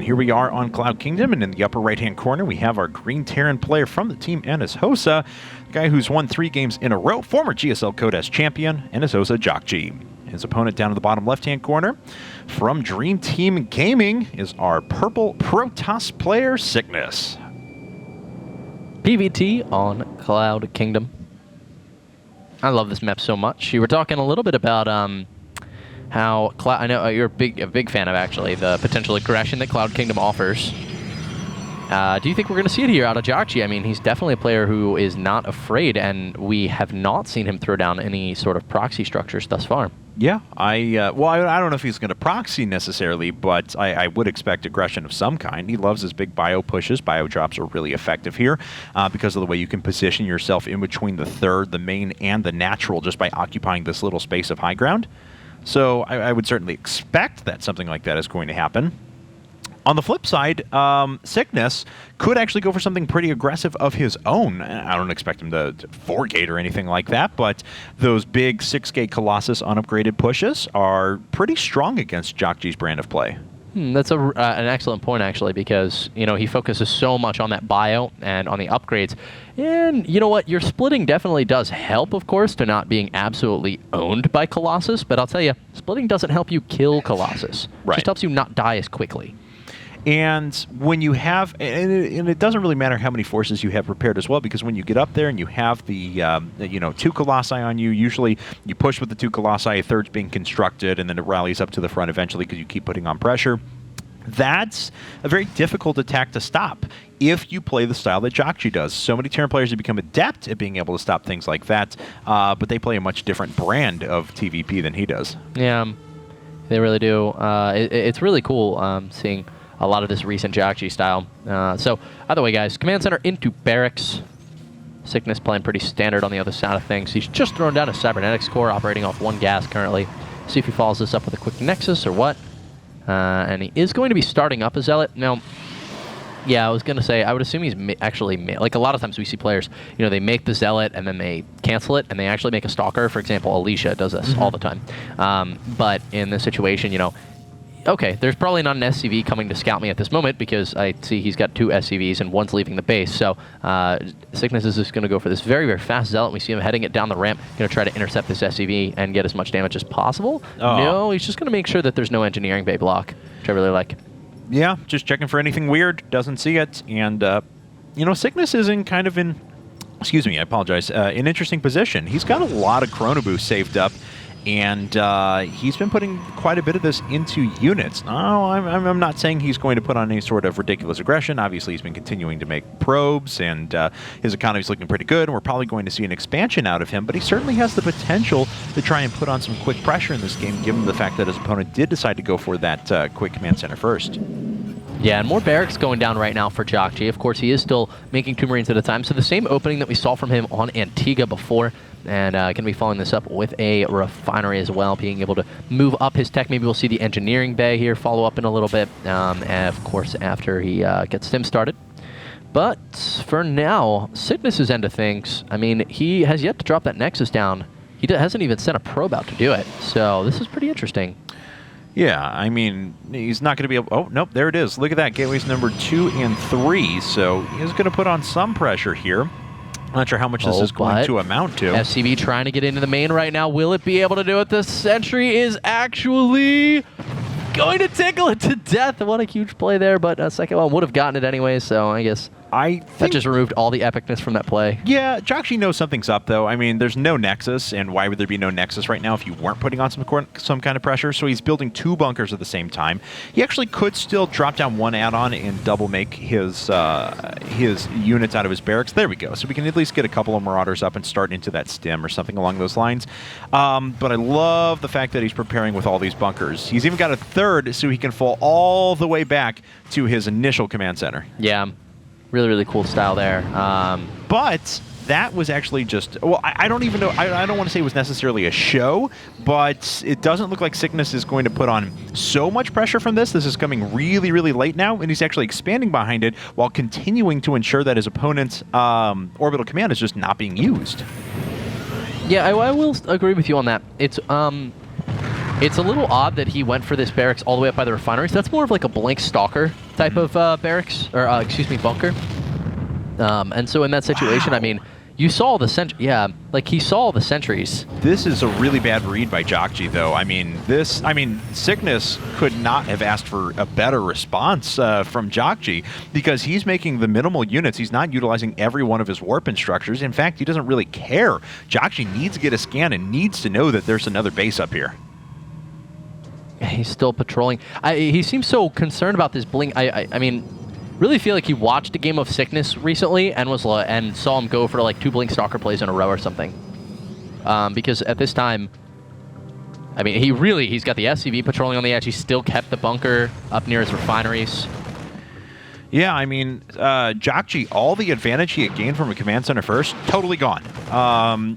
And here we are on Cloud Kingdom, and in the upper right-hand corner, we have our Green Terran player from the team, NSHO, the guy who's won 3 games in a row, former GSL Codes champion, NSHO Jockji. His opponent down in the bottom left-hand corner, from Dream Team Gaming, is our purple Protoss player, Sickness. PVT on Cloud Kingdom. I love this map so much. You were talking a little bit about how I know you're a big fan of actually the potential aggression that Cloud Kingdom offers. Do you think we're going to see it here out of Jockji? I mean, he's definitely a player who is not afraid, and we have not seen him throw down any sort of proxy structures thus far. Yeah, well, I don't know if he's going to proxy necessarily, but I would expect aggression of some kind. He loves his big bio pushes. Bio drops are really effective here because of the way you can position yourself in between the third, the main, and the natural just by occupying this little space of high ground. So I would certainly expect that something like that is going to happen. On the flip side, Sickness could actually go for something pretty aggressive of his own. I don't expect him to 4-gate or anything like that, but those big 6-gate Colossus unupgraded pushes are pretty strong against Jockji's brand of play. That's an excellent point, actually, because he focuses so much on that bio and on the upgrades. And you know what? Your splitting definitely does help, of course, to not being absolutely owned by Colossus. But I'll tell you, splitting doesn't help you kill Colossus. Right. It just helps you not die as quickly. And when you have, and it doesn't really matter how many forces you have prepared as well, because when you get up there and you have the, 2 Colossi on you, usually you push with the 2 Colossi, a third's being constructed, and then it rallies up to the front eventually because you keep putting on pressure. That's a very difficult attack to stop if you play the style that Jockji does. So many Terran players have become adept at being able to stop things like that, but they play a much different brand of TVP than he does. Yeah, they really do. It's really cool seeing a lot of this recent Jockji style. So, either way, guys, Command Center into Barracks. Sickness playing pretty standard on the other side of things. He's just thrown down a Cybernetics core, operating off 1 gas currently. See if he follows this up with a quick Nexus or what. And he is going to be starting up a Zealot. Now, yeah, I was going to say, I would assume he's actually, like a lot of times we see players, they make the Zealot and then they cancel it and they actually make a Stalker. For example, Alicia does this all the time. But in this situation, okay, there's probably not an SCV coming to scout me at this moment because I see he's got 2 SCVs and 1's leaving the base. So Sickness is just going to go for this very, very fast Zealot. We see him heading it down the ramp, going to try to intercept this SCV and get as much damage as possible. Oh. No, he's just going to make sure that there's no engineering bay block, which I really like. Yeah, just checking for anything weird. Doesn't see it. And, Sickness is in kind of in, excuse me, I apologize, an interesting position. He's got a lot of Chrono Boost saved up. And he's been putting quite a bit of this into units. No, I'm not saying he's going to put on any sort of ridiculous aggression. Obviously, he's been continuing to make probes, and his economy's looking pretty good, and we're probably going to see an expansion out of him, but he certainly has the potential to try and put on some quick pressure in this game, given the fact that his opponent did decide to go for that quick command center first. Yeah, and more barracks going down right now for Jockji. Of course, he is still making 2 Marines at a time, so the same opening that we saw from him on Antigua before, and going to be following this up with a refinery as well, being able to move up his tech. Maybe we'll see the engineering bay here follow up in a little bit, and of course, after he gets Stim started. But for now, Sickness's end of things, I mean, he has yet to drop that Nexus down. He hasn't even sent a probe out to do it, so this is pretty interesting. Yeah, I mean, he's not going to be able... Oh, nope, there it is. Look at that. Gateways number 2 and 3. So he's going to put on some pressure here. I'm not sure how much this is going to amount to. FCB trying to get into the main right now. Will it be able to do it? The sentry is actually going to tickle it to death. What a huge play there, but second one would have gotten it anyway, so I guess... that just removed all the epicness from that play. Yeah, Jockji knows something's up, though. I mean, there's no Nexus, and why would there be no Nexus right now if you weren't putting on some kind of pressure? So he's building 2 bunkers at the same time. He actually could still drop down 1 add-on and double make his units out of his barracks. There we go. So we can at least get a couple of Marauders up and start into that stim or something along those lines. But I love the fact that he's preparing with all these bunkers. He's even got a 3rd so he can fall all the way back to his initial command center. Yeah. Really, really cool style there. But that was actually just... Well, I don't even know... I don't want to say it was necessarily a show, but it doesn't look like Sickness is going to put on so much pressure from this. This is coming really, really late now, and he's actually expanding behind it while continuing to ensure that his opponent's orbital command is just not being used. Yeah, I will agree with you on that. It's It's a little odd that he went for this barracks all the way up by the refineries. That's more of like a Blink Stalker type of barracks, or excuse me, bunker. And so in that situation, Wow. I mean, you saw the like he saw the sentries. This is a really bad read by Jockji, though. I mean, Sickness could not have asked for a better response from Jockji, because he's making the minimal units. He's not utilizing every one of his warp structures. In fact, he doesn't really care. Jockji needs to get a scan and needs to know that there's another base up here. He's still patrolling. He seems so concerned about this Blink. I mean, really feel like he watched a game of Sickness recently and saw him go for like 2 Blink Stalker plays in a row or something. Because at this time, I mean, he's got the SCV patrolling on the edge. He still kept the bunker up near his refineries. Yeah, I mean, Jockji, all the advantage he had gained from a command center first, totally gone.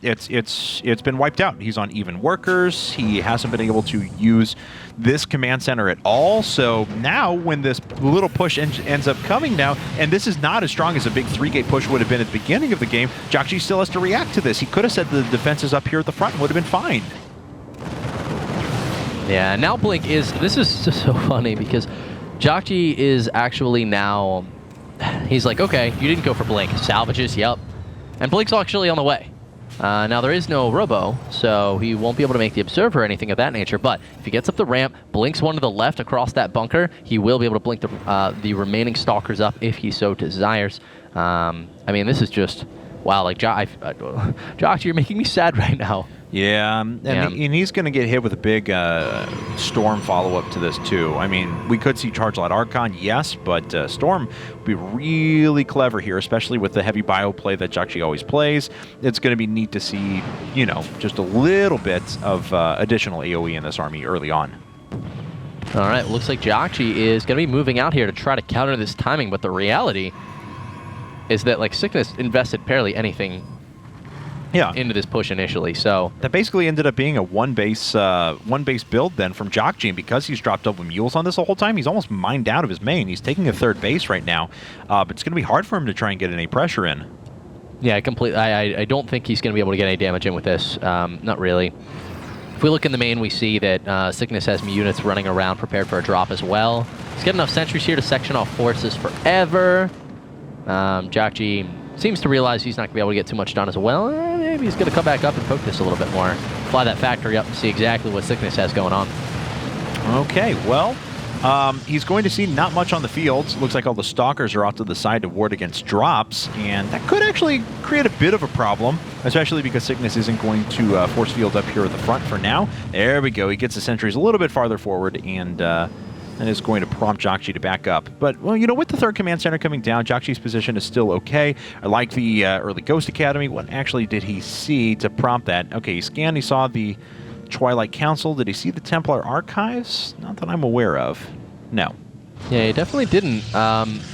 It's been wiped out. He's on even workers. He hasn't been able to use this command center at all. So now, when this little push ends up coming now, and this is not as strong as a big 3-gate push would have been at the beginning of the game, Jockji still has to react to this. He could have said the defenses up here at the front and would have been fine. Yeah, now Blink is... This is just so funny because Jockji is actually now... He's like, okay, you didn't go for Blink. Salvages, yep. And Blink's actually on the way. Now, there is no Robo, so he won't be able to make the Observer or anything of that nature, but if he gets up the ramp, Blinks one to the left across that bunker, he will be able to blink the remaining Stalkers up if he so desires. I mean, this is just... Wow, like, Jockji, you're making me sad right now. Yeah, and he's going to get hit with a big Storm follow-up to this, too. I mean, we could see Charge Light Archon, yes, but Storm would be really clever here, especially with the heavy bio play that Jockji always plays. It's going to be neat to see, you know, just a little bit of additional AoE in this army early on. All right, looks like Jockji is going to be moving out here to try to counter this timing, but the reality is that, like, Sickness invested barely anything into this push initially, so that basically ended up being a one base build then from Jockji, and because he's dropped double mules on this the whole time, he's almost mined out of his main. He's taking a 3rd base right now, but it's going to be hard for him to try and get any pressure in. Yeah, completely. I don't think he's going to be able to get any damage in with this. Not really. If we look in the main, we see that Sickness has units running around prepared for a drop as well. He's got enough sentries here to section off forces forever. Jockji seems to realize he's not going to be able to get too much done as well. Maybe he's going to come back up and poke this a little bit more. Fly that factory up and see exactly what Sickness has going on. Okay, well, he's going to see not much on the field. Looks like all the Stalkers are off to the side to ward against drops, and that could actually create a bit of a problem, especially because Sickness isn't going to force field up here at the front for now. There we go. He gets the sentries a little bit farther forward, and is going to prompt Jockji to back up. But, well, you know, with the 3rd command center coming down, Jockji's position is still okay. I like the early Ghost Academy. What actually did he see to prompt that? Okay, he scanned, he saw the Twilight Council. Did he see the Templar Archives? Not that I'm aware of. No. Yeah, he definitely didn't.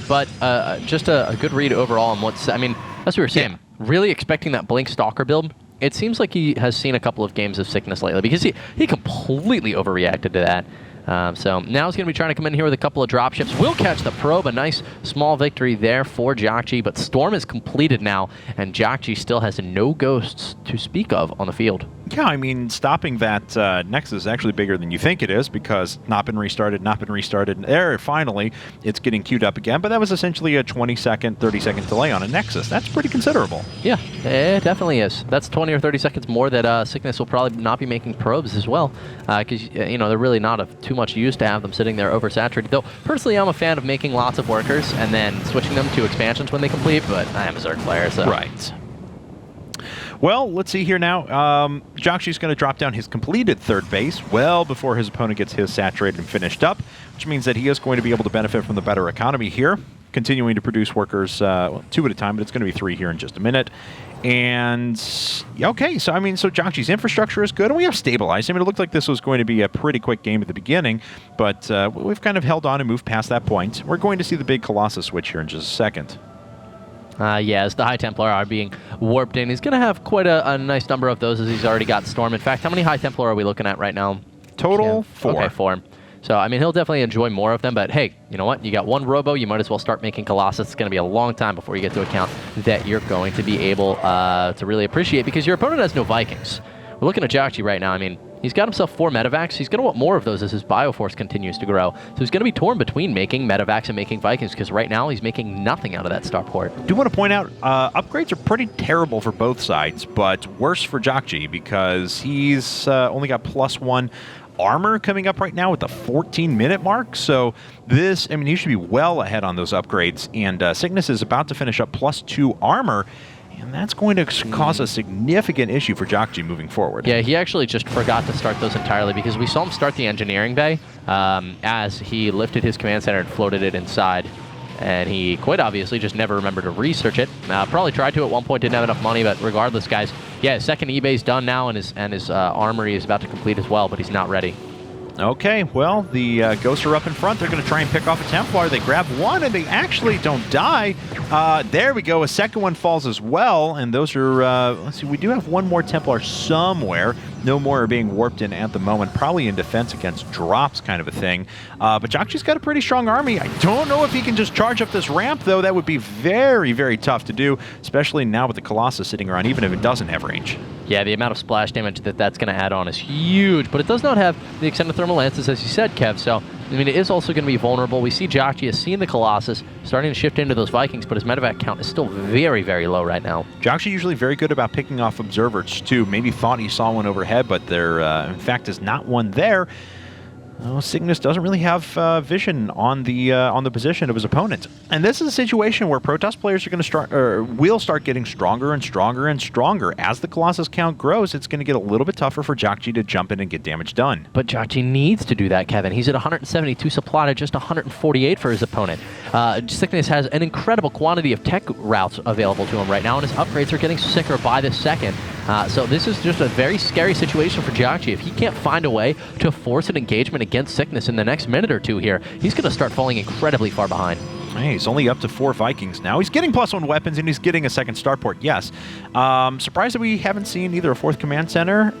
But just a good read overall on what's... I mean, as we were saying, really expecting that Blink Stalker build. It seems like he has seen a couple of games of Sickness lately, because he completely overreacted to that. So now he's going to be trying to come in here with a couple of dropships. Will catch the probe. A nice small victory there for Jockji, but Storm is completed now, and Jockji still has no ghosts to speak of on the field. Yeah, I mean, stopping that Nexus is actually bigger than you think it is, because not been restarted. There, finally, it's getting queued up again, but that was essentially a 20-second, 30-second delay on a Nexus. That's pretty considerable. Yeah, it definitely is. That's 20 or 30 seconds more that Sickness will probably not be making probes as well, because, you know, they're really not of too much use to have them sitting there oversaturated. Though, personally, I'm a fan of making lots of workers and then switching them to expansions when they complete, but I am a Zerg player, so... Right. Well, let's see here now. Jockji's going to drop down his completed 3rd base well before his opponent gets his saturated and finished up, which means that he is going to be able to benefit from the better economy here, continuing to produce workers 2 at a time, but it's going to be 3 here in just a minute. And, okay, so, I mean, so Jockji's infrastructure is good, and we have stabilized. I mean, it looked like this was going to be a pretty quick game at the beginning, but we've kind of held on and moved past that point. We're going to see the big Colossus switch here in just a second. Yeah, as the High Templar are being warped in, he's going to have quite a nice number of those, as he's already got Storm. In fact, how many High Templar are we looking at right now? Total 4. Okay, 4. So, I mean, he'll definitely enjoy more of them, but hey, you know what? You got 1 Robo, you might as well start making Colossus. It's going to be a long time before you get to a count that you're going to be able to really appreciate, because your opponent has no Vikings. We're looking at Jockji right now. I mean, He's got himself 4 medevacs. He's going to want more of those as his Bioforce continues to grow. So he's going to be torn between making medevacs and making Vikings, because right now he's making nothing out of that starport. I do want to point out, upgrades are pretty terrible for both sides, but worse for Jockji because he's only got +1 armor coming up right now with the 14-minute mark. So this, I mean, he should be well ahead on those upgrades. And Sickness is about to finish up +2 armor. And that's going to cause a significant issue for Jockji moving forward. Yeah, he actually just forgot to start those entirely because we saw him start the engineering bay as he lifted his command center and floated it inside. And he quite obviously just never remembered to research it. Probably tried to at one point, didn't have enough money, but regardless, guys, yeah, his second eBay's done now, and his armory is about to complete as well, but he's not ready. Okay, well, the Ghosts are up in front. They're going to try and pick off a Templar. They grab one, and they actually don't die. There we go. A second one falls as well, and those are, let's see, we do have one more Templar somewhere. No more are being warped in at the moment, probably in defense against drops kind of a thing. But Jockji's got a pretty strong army. I don't know if he can just charge up this ramp, though. That would be very, very tough to do, especially now with the Colossus sitting around, even if it doesn't have range. Yeah, the amount of splash damage that's going to add on is huge, but it does not have the extended thermal lances, as you said, Kev, so, I mean, it is also going to be vulnerable. We see Jockji has seen the Colossus starting to shift into those Vikings, but his medevac count is still very, very low right now. Jockji usually very good about picking off observers, too. Maybe thought he saw one overhead, but there, in fact, is not one there. Oh, Cygnus doesn't really have vision on the position of his opponent, and this is a situation where Protoss players are going to will start getting stronger and stronger and stronger as the Colossus count grows. It's going to get a little bit tougher for Jockji to jump in and get damage done. But Jockji needs to do that, Kevin. He's at 172 supply to just 148 for his opponent. Cygnus has an incredible quantity of tech routes available to him right now, and his upgrades are getting sicker by the second. So this is just a very scary situation for Jockji. If he can't find a way to force an engagement against Sickness in the next minute or two here, he's going to start falling incredibly far behind. Hey, he's only up to 4 Vikings now. He's getting +1 weapons, and he's getting a second starport, yes. Surprised that we haven't seen either a 4th command center,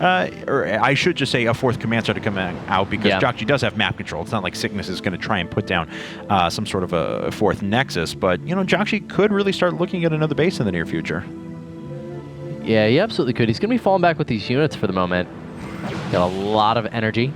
or I should just say a 4th command center come out, because Jockji does have map control. It's not like Sickness is going to try and put down some sort of a 4th nexus, but, you know, Jockji could really start looking at another base in the near future. Yeah, he absolutely could. He's going to be falling back with these units for the moment. Got a lot of energy.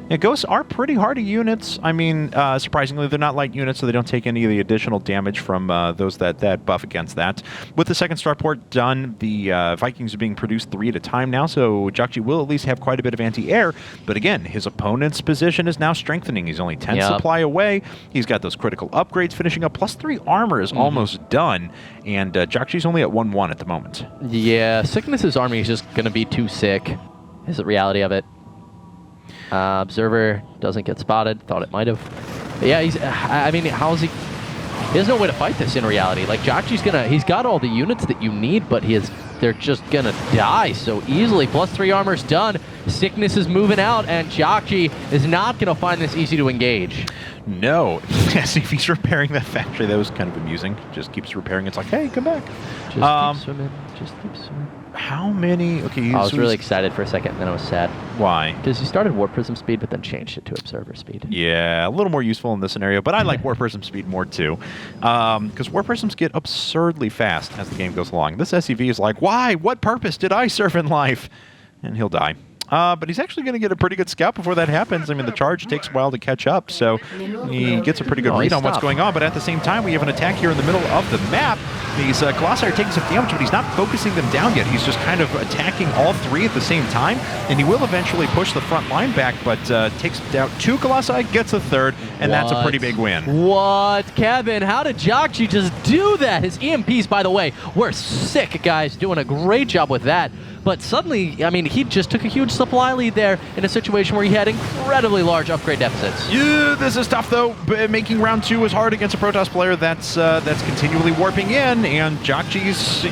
Yeah, Ghosts are pretty hardy units. I mean, surprisingly, they're not light units, so they don't take any of the additional damage from those that buff against that. With the second starport done, the Vikings are being produced 3 at a time now, so Jockji will at least have quite a bit of anti-air. But again, his opponent's position is now strengthening. He's only 10 supply away. He's got those critical upgrades finishing up. +3 armor is almost done, and Jockji's only at 1-1 at the moment. Yeah, Sickness's army is just going to be too sick, is the reality of it. Observer doesn't get spotted. Thought it might have. But yeah, I mean, how is he? He has no way to fight this in reality. Like, Jockji's he's got all the units that you need, but they're just gonna die so easily. +3 armor's done. Sickness is moving out, and Jockji is not gonna find this easy to engage. No. Yes, if he's repairing that factory, that was kind of amusing. Just keeps repairing. It's like, hey, come back. Just keep swimming. Just keep swimming. How many? Okay, I was really excited for a second, and then I was sad. Why? Because he started Warp Prism speed, but then changed it to Observer speed. Yeah, a little more useful in this scenario, but I like Warp Prism speed more too. Because Warp Prisms get absurdly fast as the game goes along. This SCV is like, why? What purpose did I serve in life? And he'll die. But he's actually going to get a pretty good scout before that happens. I mean, the charge takes a while to catch up, so he gets a pretty good read on what's going on. But at the same time, we have an attack here in the middle of the map. These Colossi are taking some damage, but he's not focusing them down yet. He's just kind of attacking all 3 at the same time, and he will eventually push the front line back, but takes down 2 Colossi, gets a 3rd, and that's a pretty big win. What? Kevin, how did Jockji just do that? His EMPs, by the way, were sick, guys. Doing a great job with that. But suddenly, I mean, he just took a huge supply lead there in a situation where he had incredibly large upgrade deficits. Yeah, this is tough, though. Making round 2 is hard against a Protoss player that's continually warping in, and Jockji's,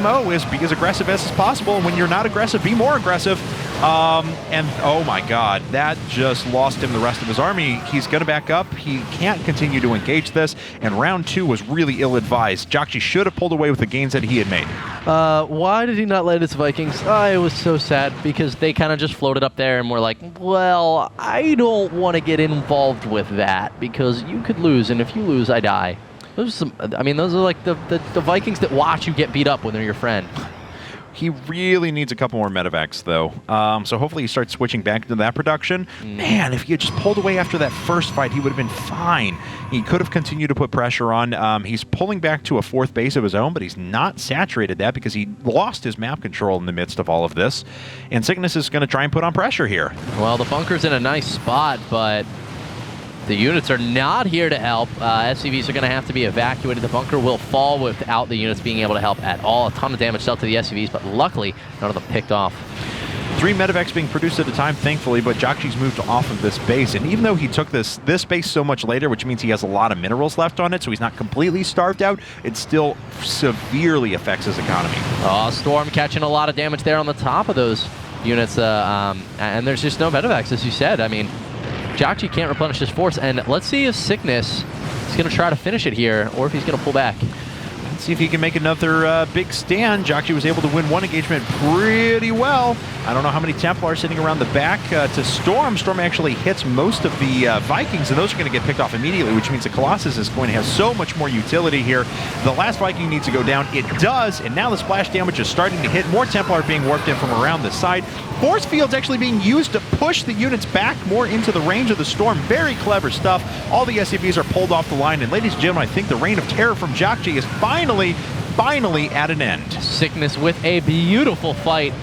MO is be as aggressive as possible. And when you're not aggressive, be more aggressive. And oh my god, that just lost him the rest of his army. He's going to back up. He can't continue to engage this, and round 2 was really ill-advised. Jockji should have pulled away with the gains that he had made. Why did he not let his Vikings? It was so sad because they kind of just floated up there and were like, well, I don't want to get involved with that because you could lose, and if you lose, I die. Those are like the Vikings that watch you get beat up when they're your friend. He really needs a couple more medevacs, though. So hopefully he starts switching back into that production. Man, if he had just pulled away after that first fight, he would have been fine. He could have continued to put pressure on. He's pulling back to a 4th base of his own, but he's not saturated that because he lost his map control in the midst of all of this. And Sickness is going to try and put on pressure here. Well, the bunker's in a nice spot, but the units are not here to help. SCVs are going to have to be evacuated. The bunker will fall without the units being able to help at all. A ton of damage dealt to the SCVs, but luckily, none of them picked off. 3 medevacs being produced at a time, thankfully, but Jakji's moved off of this base. And even though he took this base so much later, which means he has a lot of minerals left on it, so he's not completely starved out, it still severely affects his economy. Oh, Storm catching a lot of damage there on the top of those units. And there's just no medevacs, as you said. I mean, Jakji can't replenish his force, and let's see if Sickness is going to try to finish it here, or if he's going to pull back. Let's see if he can make another big stand. Jakji was able to win one engagement pretty well. I don't know how many Templars sitting around the back to Storm. Storm actually hits most of the Vikings, and those are going to get picked off immediately, which means the Colossus is going to have so much more utility here. The last Viking needs to go down. It does, and now the splash damage is starting to hit. More Templar being warped in from around the side. Force field's actually being used to push the units back more into the range of the Storm. Very clever stuff. All the SCVs are pulled off the line, and ladies and gentlemen, I think the reign of terror from Jakji is finally at an end. Sickness with a beautiful fight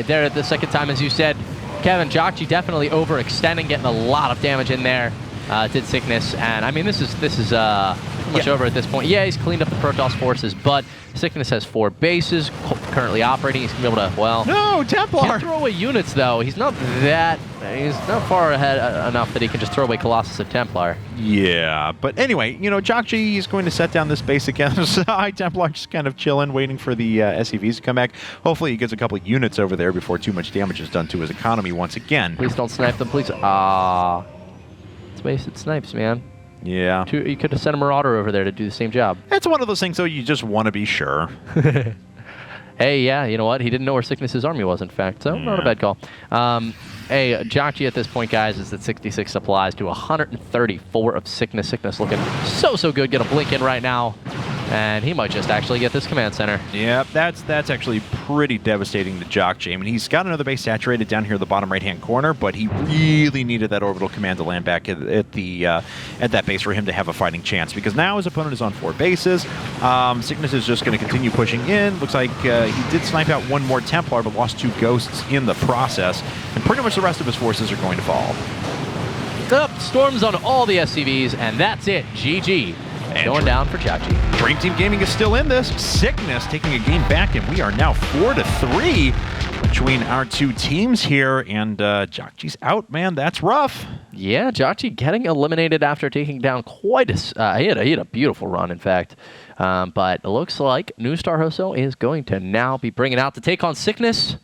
there at the second time, as you said. Kevin, Jakji definitely overextending, getting a lot of damage in there. Did Sickness, and I mean, this is pretty much over at this point. Yeah, he's cleaned up the Protoss forces, but Sickness has 4 bases currently operating. He's gonna be able to, well, no, Templar can't throw away units though. He's not far ahead enough that he can just throw away Colossus and Templar. Yeah, but anyway, you know, Jakji is going to set down this base again. So Templar just kind of chilling, waiting for the SCVs to come back. Hopefully he gets a couple of units over there before too much damage is done to his economy once again. Please don't snipe them, please. It's wasted snipes, man. Yeah. You could have sent a Marauder over there to do the same job. It's one of those things, though, you just want to be sure. Hey, yeah, you know what? He didn't know where Sickness's army was, in fact, so not a bad call. Hey, Jakji at this point, guys, is at 66 supplies to 134 of Sickness. Sickness looking so good. Get a blink in right now. And he might just actually get this command center. Yeah, that's actually pretty devastating to Jakji. I mean, he's got another base saturated down here in the bottom right-hand corner, but he really needed that orbital command to land back at that base for him to have a fighting chance, because now his opponent is on 4 bases. Sickness is just going to continue pushing in. Looks like he did snipe out 1 more Templar, but lost 2 Ghosts in the process, and pretty much the rest of his forces are going to fall. Storms on all the SCVs, and that's it. GG. And going down for Jakji. Dream Team Gaming is still in this. Sickness taking a game back, and we are now 4-3 between our 2 teams here. And Jakji's out, man. That's rough. Yeah, Jakji getting eliminated after taking down quite a... he had a beautiful run, in fact. But it looks like New Star Hoso is going to now be bringing out to take on Sickness.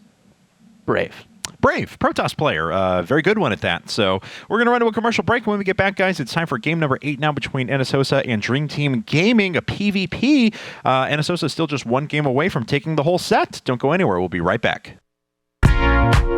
Brave, Protoss player. Very good one at that. So we're going to run to a commercial break. When we get back, guys, it's time for game number 8 now between NSHO and Dream Team Gaming, a PvP. NSHO is still just 1 game away from taking the whole set. Don't go anywhere. We'll be right back.